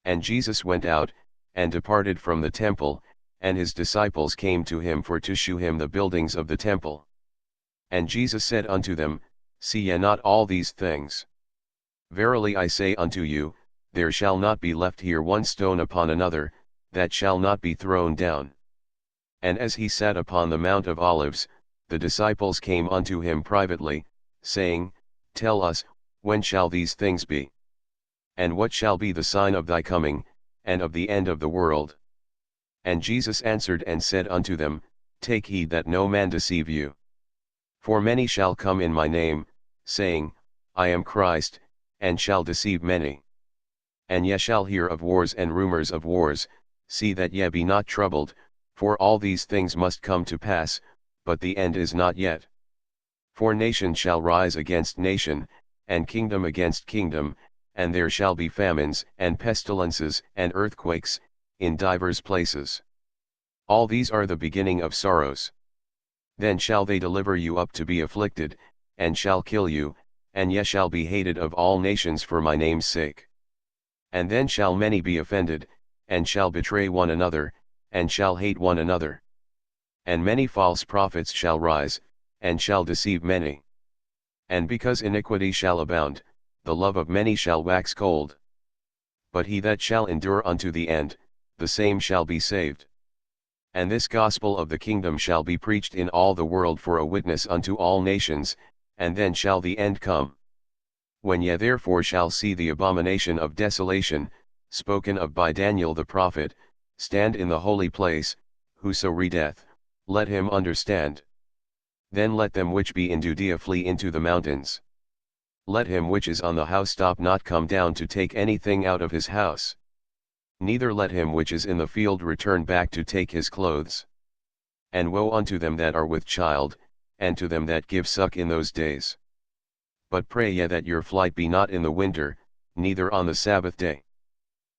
And Jesus went out, and departed from the temple, and his disciples came to him for to shew him the buildings of the temple. And Jesus said unto them, See ye not all these things? Verily I say unto you, there shall not be left here one stone upon another, that shall not be thrown down. And as he sat upon the Mount of Olives, the disciples came unto him privately, saying, Tell us, when shall these things be? And what shall be the sign of thy coming, and of the end of the world? And Jesus answered and said unto them, Take heed that no man deceive you. For many shall come in my name, saying, I am Christ, and shall deceive many. And ye shall hear of wars and rumors of wars. See that ye be not troubled, for all these things must come to pass, but the end is not yet. For nation shall rise against nation, and kingdom against kingdom, and there shall be famines and pestilences and earthquakes, in divers places. All these are the beginning of sorrows. Then shall they deliver you up to be afflicted, and shall kill you, and ye shall be hated of all nations for my name's sake. And then shall many be offended, and shall betray one another, and shall hate one another. And many false prophets shall rise, and shall deceive many. And because iniquity shall abound, the love of many shall wax cold. But he that shall endure unto the end, the same shall be saved. And this gospel of the kingdom shall be preached in all the world for a witness unto all nations, and then shall the end come. When ye therefore shall see the abomination of desolation, spoken of by Daniel the prophet, stand in the holy place, whoso readeth, let him understand. Then let them which be in Judea flee into the mountains. Let him which is on the housetop not come down to take anything out of his house. Neither let him which is in the field return back to take his clothes. And woe unto them that are with child, and to them that give suck in those days. But pray ye that your flight be not in the winter, neither on the Sabbath day.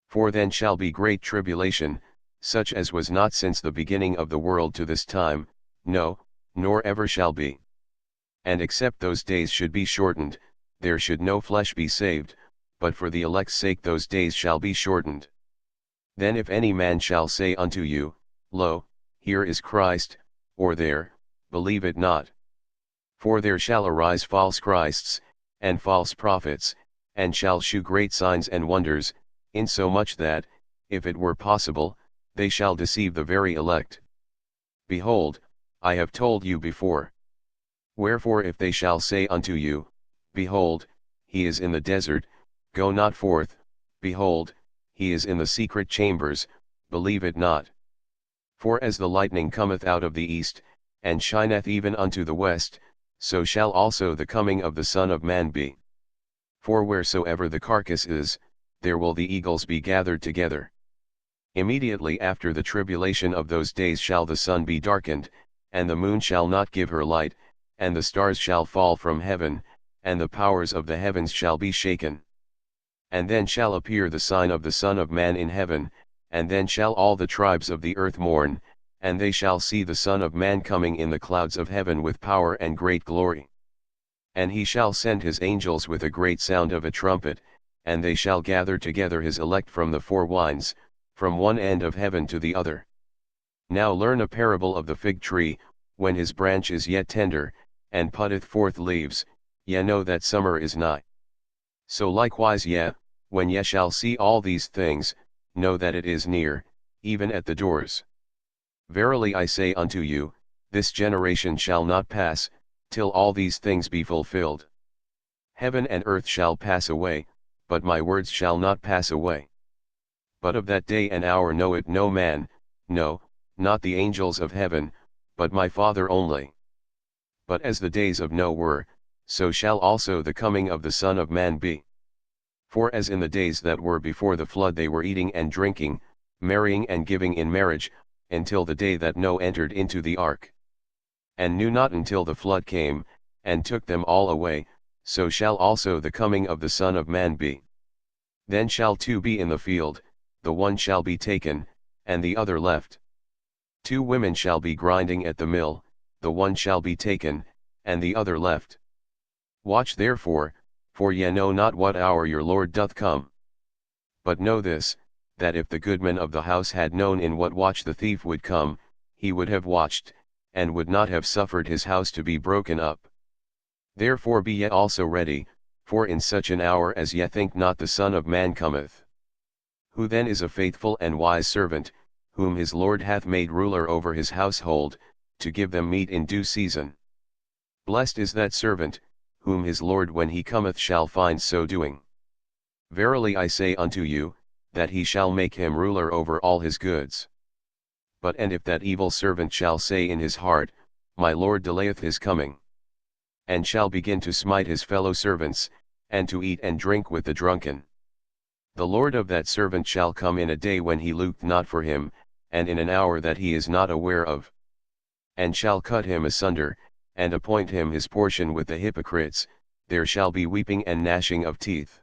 For then shall be great tribulation, such as was not since the beginning of the world to this time, no, nor ever shall be. And except those days should be shortened, there should no flesh be saved, but for the elect's sake those days shall be shortened. Then if any man shall say unto you, Lo, here is Christ, or there, believe it not. For there shall arise false Christs, and false prophets, and shall shew great signs and wonders, insomuch that, if it were possible, they shall deceive the very elect. Behold, I have told you before. Wherefore if they shall say unto you, Behold, he is in the desert, go not forth, behold, he is in the secret chambers, believe it not. For as the lightning cometh out of the east, and shineth even unto the west, so shall also the coming of the Son of Man be. For wheresoever the carcass is, there will the eagles be gathered together. Immediately after the tribulation of those days shall the sun be darkened, and the moon shall not give her light, and the stars shall fall from heaven, and the powers of the heavens shall be shaken. And then shall appear the sign of the Son of Man in heaven, and then shall all the tribes of the earth mourn, and they shall see the Son of Man coming in the clouds of heaven with power and great glory. And he shall send his angels with a great sound of a trumpet, and they shall gather together his elect from the four winds, from one end of heaven to the other. Now learn a parable of the fig tree. When his branch is yet tender, and putteth forth leaves, ye know that summer is nigh. So likewise ye, when ye shall see all these things, know that it is near, even at the doors. Verily I say unto you, this generation shall not pass, till all these things be fulfilled. Heaven and earth shall pass away, but my words shall not pass away. But of that day and hour knoweth no man, no, not the angels of heaven, but my Father only. But as the days of Noah were, so shall also the coming of the Son of Man be. For as in the days that were before the flood they were eating and drinking, marrying and giving in marriage, until the day that Noah entered into the ark. And knew not until the flood came, and took them all away, so shall also the coming of the Son of Man be. Then shall two be in the field, the one shall be taken, and the other left. 2 women shall be grinding at the mill, the one shall be taken, and the other left. Watch therefore, for ye know not what hour your Lord doth come. But know this, that if the goodman of the house had known in what watch the thief would come, he would have watched, and would not have suffered his house to be broken up. Therefore be ye also ready, for in such an hour as ye think not the Son of Man cometh. Who then is a faithful and wise servant, whom his Lord hath made ruler over his household, to give them meat in due season? Blessed is that servant, whom his Lord when he cometh shall find so doing. Verily I say unto you, that he shall make him ruler over all his goods. But and if that evil servant shall say in his heart, My Lord delayeth his coming, and shall begin to smite his fellow servants, and to eat and drink with the drunken, the Lord of that servant shall come in a day when he looked not for him, and in an hour that he is not aware of, and shall cut him asunder, and appoint him his portion with the hypocrites. There shall be weeping and gnashing of teeth.